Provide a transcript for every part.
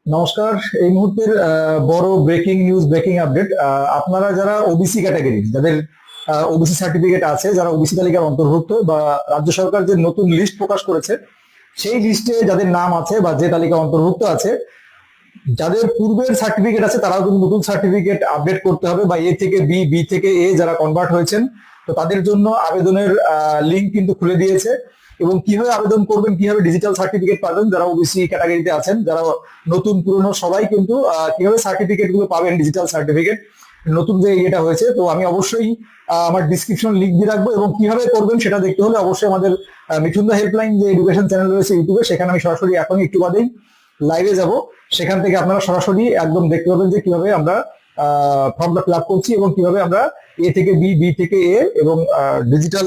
নমস্কার। এই মুহূর্তের বড় ব্রেকিং নিউজ, ব্রেকিং আপডেট। আপনারা যারা ওবিসি ক্যাটাগরি, যাদের ওবিসি সার্টিফিকেট আছে, যারা ওবিসি তালিকার অন্তর্ভুক্ত, বা রাজ্য সরকার যে নতুন লিস্ট প্রকাশ করেছে সেই লিস্টে যাদের নাম আছে বা যে তালিকা অন্তর্ভুক্ত আছে, যাদের পূর্বের সার্টিফিকেট আছে তারাও কিন্তু নতুন সার্টিফিকেট আপডেট করতে হবে, বা এ থেকে বি, বি থেকে এ যারা কনভার্ট হয়েছেন, তো তাদের জন্য আবেদনের লিঙ্ক কিন্তু খুলে দিয়েছে। এবং কিভাবে আবেদন করবেন, কিভাবে ডিজিটাল সার্টিফিকেট পাবেন, যারা ওবিসি ক্যাটাগরিতে আছেন, যারা নতুন পুরনো সবাই কিন্তু কিভাবে সার্টিফিকেট গুলো পাবেন, ডিজিটাল সার্টিফিকেট নতুন যে ইয়েটা হয়েছে, তো আমি অবশ্যই আমার ডিসক্রিপশন লিঙ্ক দিয়ে রাখবো। এবং কিভাবে করবেন সেটা দেখতে হলে অবশ্যই আমাদের মিঠুন দা হেল্পলাইন যে এডুকেশন চ্যানেল রয়েছে ইউটিউবে, সেখানে আমি সরাসরি এখনই একটু বাদেই লাইভে যাব। সেখান থেকে আপনারা সরাসরি একদম দেখতে পাবেন যে কিভাবে আমরা ফর্মটা ফিল আপ করছি এবং কিভাবে আমরা এ থেকে বি, বি থেকে এ এবং ডিজিটাল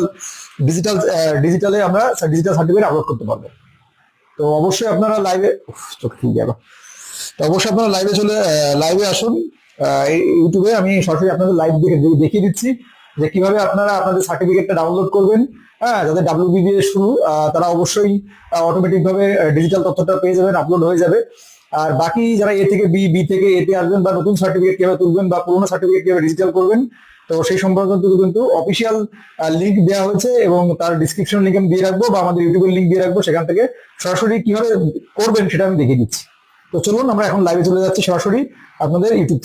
ডিজিটাল ডিজিটালে আমরা ডিজিটাল সার্টিফিকেট আপলোড করতে পারবো। তো অবশ্যই আপনারা লাইভে, চোখ ঠিক গেল, তো অবশ্যই আপনারা লাইভে আসুন। এই ইউটিউবে আমি সরাসরি আপনাদের লাইভ দেখিয়ে দিচ্ছি যে কিভাবে আপনারা আপনাদের সার্টিফিকেটটা ডাউনলোড করবেন। হ্যাঁ, যাদের ডাব্লিউবি দিয়ে শুরু, তারা অবশ্যই অটোমেটিক ভাবে ডিজিটাল তথ্যটা পেয়ে যাবেন, আপলোড হয়ে যাবে। আর বাকি যারা এ থেকে বি, বি থেকে এতে আসবেন, বা নতুন সার্টিফিকেট কিভাবে তুলবেন, বা পুরোনো সার্টিফিকেট কিভাবে ডিজিটাল করবেন, তো সেই সম্পর্কে কিন্তু অফিসিয়াল লিঙ্ক দেওয়া হয়েছে এবং তার ডিসক্রিপশন লিঙ্ক আমি দিয়ে রাখবো, বা আমাদের ইউটিউবের লিঙ্ক দিয়ে রাখবো। সেখান থেকে সরাসরি কিভাবে করবেন সেটা আমি দেখিয়ে দিচ্ছি। তো চলুন আমরা এখন লাইভে চলে যাচ্ছি সরাসরি আপনাদের ইউটিউব